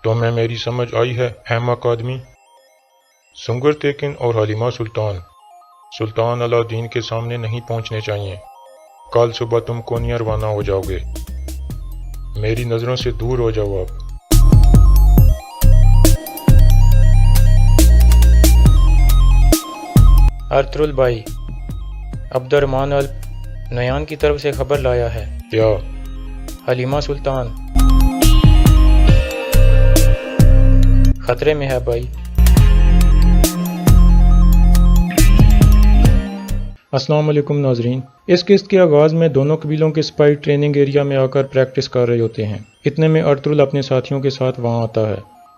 تمہیں میری سمجھ آئی ہے احمق آدمی؟ سنگر تیکن اور حلیمہ سلطان علاء-الدین کے سامنے نہیں پہنچنے چاہیے۔ کل صبح تم کونیا روانہ ہو جاؤ گے۔ میری نظروں سے دور ہو جاؤ آپ۔ ارطغرل بھائی، عبد الرحمن الپ نیان کی طرف سے خبر لایا ہے۔ کیا؟ حلیمہ سلطان خطرے میں ہے بھائی۔ السلام علیکم ناظرین، اس قسط کے آغاز میں دونوں قبیلوں کے سپاہی ٹریننگ ایریا میں آ کر پریکٹس کر رہے ہوتے ہیں۔ اتنے میں ارطغرل اپنے ساتھیوں کے ساتھ وہاں آتا ہے۔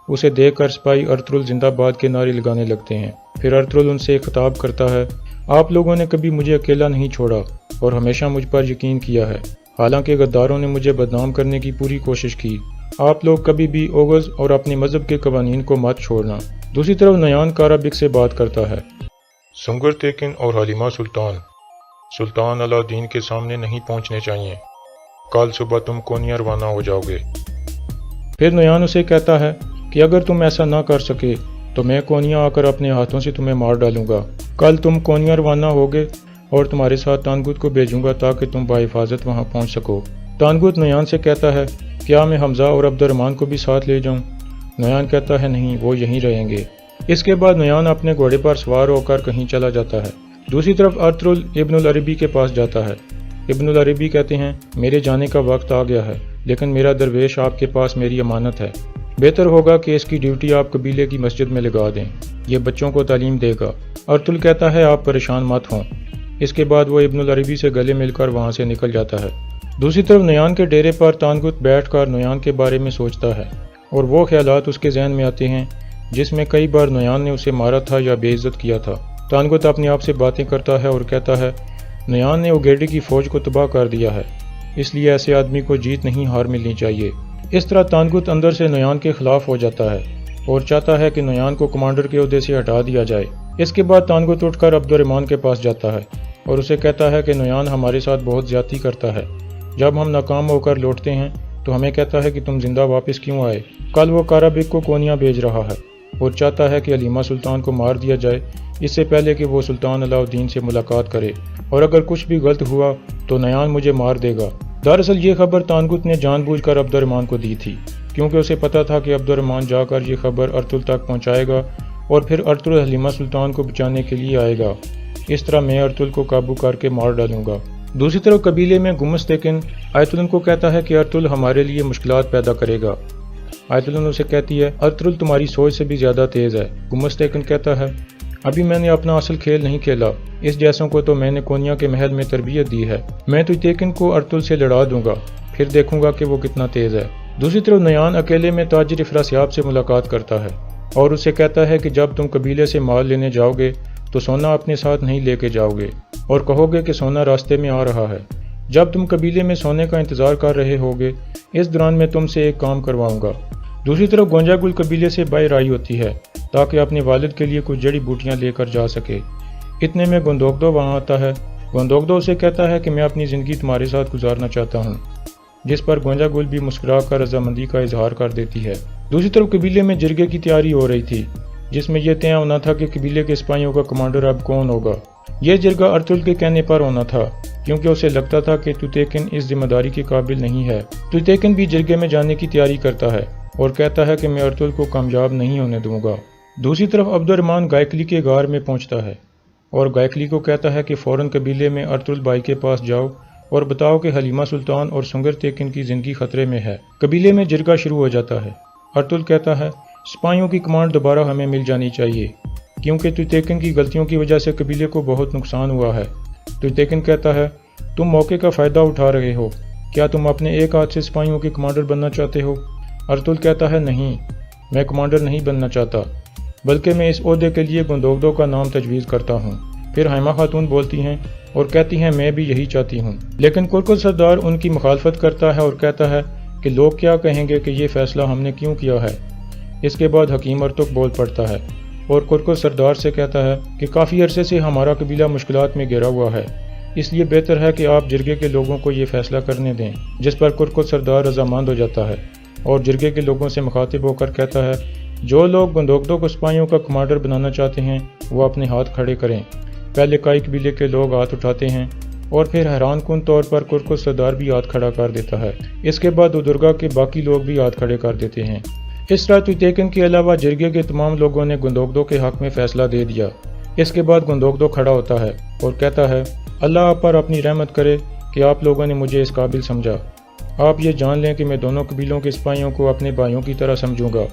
اسے دیکھ کر سپاہی ارطغرل زندہ باد کے نعرے لگانے لگتے ہیں۔ پھر ارطغرل ان سے خطاب کرتا ہے، آپ لوگوں نے کبھی مجھے اکیلا نہیں چھوڑا اور ہمیشہ مجھ پر یقین کیا ہے، حالانکہ غداروں نے مجھے بدنام کرنے کی پوری کوشش کی۔ آپ لوگ کبھی بھی اوغز اور اپنے مذہب کے قوانین کو مت چھوڑنا۔ دوسری طرف نیان کارابک سے بات کرتا ہے۔ سنگر تیکن اور حلیمہ سلطان علاء-الدین کے سامنے نہیں پہنچنے چاہیے۔ کل صبح تم کونیا روانہ ہو جاؤ گے۔ پھر نیان اسے کہتا ہے کہ اگر تم ایسا نہ کر سکے تو میں کونیا آ کر اپنے ہاتھوں سے تمہیں مار ڈالوں گا۔ کل تم کونیا روانہ ہوگے اور تمہارے ساتھ تانگوت کو بھیجوں گا تاکہ تم بحفاظت وہاں پہنچ سکو۔ تانگوت نیان سے کہتا ہے، کیا میں حمزہ اور عبد الرحمن کو بھی ساتھ لے جاؤں؟ نیان کہتا ہے نہیں، وہ یہیں رہیں گے۔ اس کے بعد نیان اپنے گھوڑے پر سوار ہو کر کہیں چلا جاتا ہے۔ دوسری طرف ارطغرل ابن العربی کے پاس جاتا ہے۔ ابن العربی کہتے ہیں، میرے جانے کا وقت آ گیا ہے، لیکن میرا درویش آپ کے پاس میری امانت ہے۔ بہتر ہوگا کہ اس کی ڈیوٹی آپ قبیلے کی مسجد میں لگا دیں، یہ بچوں کو تعلیم دے گا۔ ارطغرل کہتا ہے، آپ پریشان مت ہوں۔ اس کے بعد وہ ابن العربی سے گلے مل کر وہاں سے نکل جاتا ہے۔ دوسری طرف نیان کے ڈیرے پر تانگوت بیٹھ کر نیان کے بارے میں سوچتا ہے اور وہ خیالات اس کے ذہن میں آتے ہیں جس میں کئی بار نیان نے اسے مارا تھا یا بے عزت کیا تھا۔ تانگوت اپنے آپ سے باتیں کرتا ہے اور کہتا ہے، نیان نے اوگیڈے کی فوج کو تباہ کر دیا ہے، اس لیے ایسے آدمی کو جیت نہیں ہار ملنی چاہیے۔ اس طرح تانگوت اندر سے نیان کے خلاف ہو جاتا ہے اور چاہتا ہے کہ نیان کو کمانڈر کے عہدے سے ہٹا دیا جائے۔ اس کے بعد تانگوت اٹھ کر عبد الرحمن کے پاس جاتا ہے اور اسے کہتا ہے کہ نیان ہمارے ساتھ بہت زیادتی کرتا ہے۔ جب ہم ناکام ہو کر لوٹتے ہیں تو ہمیں کہتا ہے کہ تم زندہ واپس کیوں آئے۔ کل وہ کارابک کو کونیا بھیج رہا ہے اور چاہتا ہے کہ حلیمہ سلطان کو مار دیا جائے اس سے پہلے کہ وہ سلطان علاء-الدین سے ملاقات کرے، اور اگر کچھ بھی غلط ہوا تو نیان مجھے مار دے گا۔ دراصل یہ خبر تانگوت نے جان بوجھ کر عبد الرحمن کو دی تھی، کیونکہ اسے پتا تھا کہ عبد الرحمن جا کر یہ خبر ارطغرل تک پہنچائے گا اور پھر ارطغرل حلیمہ سلطان کو بچانے کے لیے آئے گا۔ اس طرح میں ارطغرل کو قابو کر کے مار ڈالوں گا۔ دوسری طرف قبیلے میں گمس تیکن آیت اللہ کو کہتا ہے کہ ارطغرل ہمارے لیے مشکلات پیدا کرے گا۔ آیت اللہ اسے کہتی ہے، ارطغرل تمہاری سوچ سے بھی زیادہ تیز ہے۔ گمس تیکن کہتا ہے، ابھی میں نے اپنا اصل کھیل نہیں کھیلا، اس جیسوں کو تو میں نے کونیا کے محل میں تربیت دی ہے۔ میں تو تیکن کو ارطغرل سے لڑا دوں گا، پھر دیکھوں گا کہ وہ کتنا تیز ہے۔ دوسری طرف نیان اکیلے میں تاجر افراسیاب سے ملاقات کرتا ہے اور اسے کہتا ہے کہ جب تم قبیلے سے مال لینے جاؤ گے تو سونا اپنے ساتھ نہیں لے کے جاؤ گے اور کہو گے کہ سونا راستے میں آ رہا ہے۔ جب تم قبیلے میں سونے کا انتظار کر رہے ہوگے، اس دوران میں تم سے ایک کام کرواؤں گا۔ دوسری طرف گونجا گل قبیلے سے باہر آئی ہوتی ہے تاکہ اپنے والد کے لیے کچھ جڑی بوٹیاں لے کر جا سکے۔ اتنے میں گندوگدو وہاں آتا ہے۔ گندوگدو اسے کہتا ہے کہ میں اپنی زندگی تمہارے ساتھ گزارنا چاہتا ہوں، جس پر گونجا گل بھی مسکرا کر رضامندی کا اظہار کر دیتی ہے۔ دوسری طرف قبیلے میں جرگے کی تیاری ہو رہی تھی، جس میں یہ طے ہونا تھا کہ قبیلے کے سپاہیوں کا کمانڈر اب کون ہوگا۔ یہ جرگہ ارطغرل کے کہنے پر ہونا تھا، کیونکہ اسے لگتا تھا کہ توتیکن اس ذمہ داری کے قابل نہیں ہے۔ توتیکن بھی جرگے میں جانے کی تیاری کرتا ہے اور کہتا ہے کہ میں ارطغرل کو کامیاب نہیں ہونے دوں گا۔ دوسری طرف عبد الرحمن گائکلی کے غار میں پہنچتا ہے اور گائکلی کو کہتا ہے کہ فوراً قبیلے میں ارطغرل بھائی کے پاس جاؤ اور بتاؤ کہ حلیمہ سلطان اور سنگر تیکن کی زندگی خطرے میں ہے۔ قبیلے میں جرگہ شروع ہو جاتا ہے۔ ارطغرل کہتا ہے، سپاہیوں کی کمانڈ دوبارہ ہمیں مل جانی چاہیے، کیونکہ توتیکن کی غلطیوں کی وجہ سے قبیلے کو بہت نقصان ہوا ہے۔ توتیکن کہتا ہے، تم موقع کا فائدہ اٹھا رہے ہو، کیا تم اپنے ایک ہاتھ سے سپاہیوں کے کمانڈر بننا چاہتے ہو؟ ارطغرل کہتا ہے، نہیں، میں کمانڈر نہیں بننا چاہتا، بلکہ میں اس عہدے کے لیے گندوگدو کا نام تجویز کرتا ہوں۔ پھر حائمہ خاتون بولتی ہیں اور کہتی ہیں، میں بھی یہی چاہتی ہوں، لیکن کرکل سردار ان کی مخالفت کرتا ہے اور کہتا ہے کہ لوگ کیا کہیں گے کہ یہ فیصلہ ہم نے کیوں کیا ہے۔ اس کے بعد حکیم ارتک بول پڑتا ہے اور کرکل سردار سے کہتا ہے کہ کافی عرصے سے ہمارا قبیلہ مشکلات میں گھرا ہوا ہے، اس لیے بہتر ہے کہ آپ جرگے کے لوگوں کو یہ فیصلہ کرنے دیں، جس پر کرکل سردار رضامند ہو جاتا ہے۔ اور جرگے کے لوگوں سے مخاطب ہو کر کہتا ہے، جو لوگ گندوگدو کو سپاہیوں کا کمانڈر بنانا چاہتے ہیں وہ اپنے ہاتھ کھڑے کریں۔ پہلے کائی قبیلے کے لوگ ہاتھ اٹھاتے ہیں اور پھر حیران کن طور پر کرکس سردار بھی ہاتھ کھڑا کر دیتا ہے۔ اس کے بعد ادرگا کے باقی لوگ بھی ہاتھ کھڑے کر دیتے ہیں۔ اس طرح تویتیکن کے علاوہ جرگے کے تمام لوگوں نے گندوگدو کے حق میں فیصلہ دے دیا۔ اس کے بعد گندوگدو کھڑا ہوتا ہے اور کہتا ہے، اللہ آپ پر اپنی رحمت کرے کہ آپ لوگوں نے مجھے اس قابل سمجھا۔ آپ یہ جان لیں کہ میں دونوں قبیلوں کے سپاہیوں کو اپنے بھائیوں کی طرح سمجھوں گا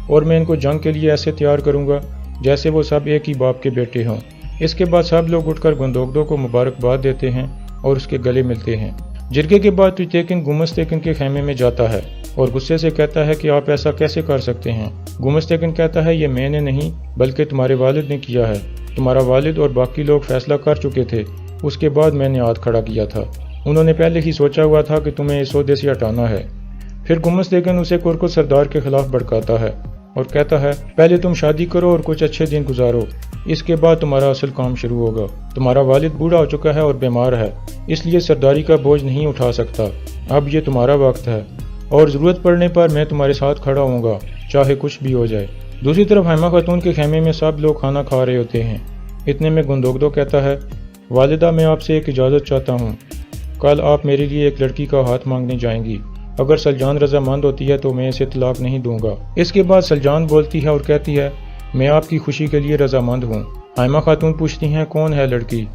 اور میں ان کو جنگ کے لیے ایسے تیار کروں گا جیسے وہ سب ایک ہی باپ کے بیٹے ہوں۔ اس کے بعد سب لوگ اٹھ کر گندوگدو کو مبارکباد دیتے ہیں اور اس کے گلے ملتے ہیں۔ جرگے کے بعد تویتیکن گمستیکن کے خیمے میں جاتا ہے اور غصے سے کہتا ہے کہ آپ ایسا کیسے کر سکتے ہیں؟ گمستیکن کہتا ہے، یہ میں نے نہیں بلکہ تمہارے والد نے کیا ہے۔ تمہارا والد اور باقی لوگ فیصلہ کر چکے تھے، اس کے بعد میں نے ہاتھ کھڑا کیا تھا۔ انہوں نے پہلے ہی سوچا ہوا تھا کہ تمہیں اس عہدے سے ہٹانا ہے۔ پھر گمستیکن اسے کرکس سردار کے خلاف بھڑکاتا ہے اور کہتا ہے، پہلے تم شادی کرو اور کچھ اچھے دن گزارو، اس کے بعد تمہارا اصل کام شروع ہوگا۔ تمہارا والد بوڑھا ہو چکا ہے اور بیمار ہے، اس لیے سرداری کا بوجھ نہیں اٹھا سکتا۔ اب یہ تمہارا وقت ہے اور ضرورت پڑنے پر میں تمہارے ساتھ کھڑا ہوں گا، چاہے کچھ بھی ہو جائے۔ دوسری طرف حیمہ خاتون کے خیمے میں سب لوگ کھانا کھا رہے ہوتے ہیں۔ اتنے میں گندوگدو کہتا ہے، والدہ میں آپ سے ایک اجازت چاہتا ہوں، کل آپ میرے لیے ایک لڑکی کا ہاتھ مانگنے جائیں گی، اگر سلجان رضامند ہوتی ہے تو میں اسے طلاق نہیں دوں گا۔ اس کے بعد سلجان بولتی ہے اور کہتی ہے، میں آپ کی خوشی کے لیے رضامند ہوں۔ حیمہ خاتون پوچھتی ہیں، کون ہے لڑکی؟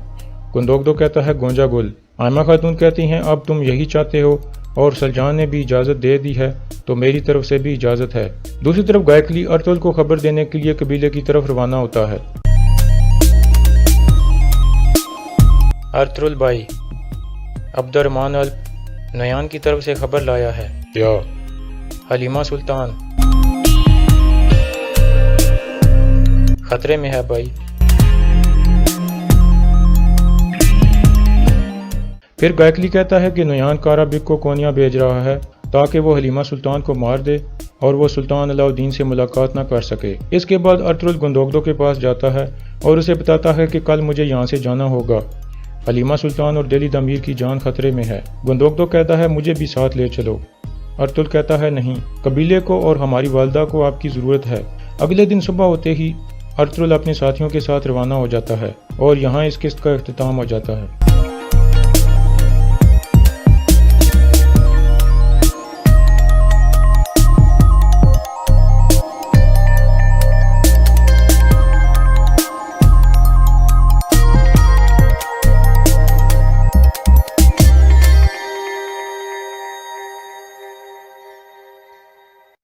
گندوگدو کہتا ہے، گونجا گل۔ حیمہ خاتون کہتی ہیں، اب تم یہی چاہتے ہو اور سلجان نے بھی اجازت دے دی ہے تو میری طرف سے بھی اجازت ہے۔ دوسری طرف گائکلی ارطغرل کو خبر دینے کے لیے قبیلے کی طرف روانہ ہوتا ہے۔ ارطغرل بھائی، عبد الرحمن الب نیان کی طرف سے خبر لایا ہے۔ کیا؟ حلیمہ سلطان خطرے میں ہے بھائی۔ پھر گائکلی کہتا ہے کہ نیان کارابک کو کونیا بھیج رہا ہے تاکہ وہ حلیمہ سلطان کو مار دے اور وہ سلطان علاء الدین سے ملاقات نہ کر سکے۔ اس کے بعد ارطغرل گندوگدو کے پاس جاتا ہے اور اسے بتاتا ہے کہ کل مجھے یہاں سے جانا ہوگا، حلیمہ سلطان اور دلی امیر کی جان خطرے میں ہے۔ گندوگدو کہتا ہے، مجھے بھی ساتھ لے چلو۔ ارطغرل کہتا ہے، نہیں، قبیلے کو اور ہماری والدہ کو آپ کی ضرورت ہے۔ اگلے دن صبح ہوتے ہی ارطغرل اپنے ساتھیوں کے ساتھ روانہ ہو جاتا ہے اور یہاں اس قسط کا اختتام ہو جاتا ہے۔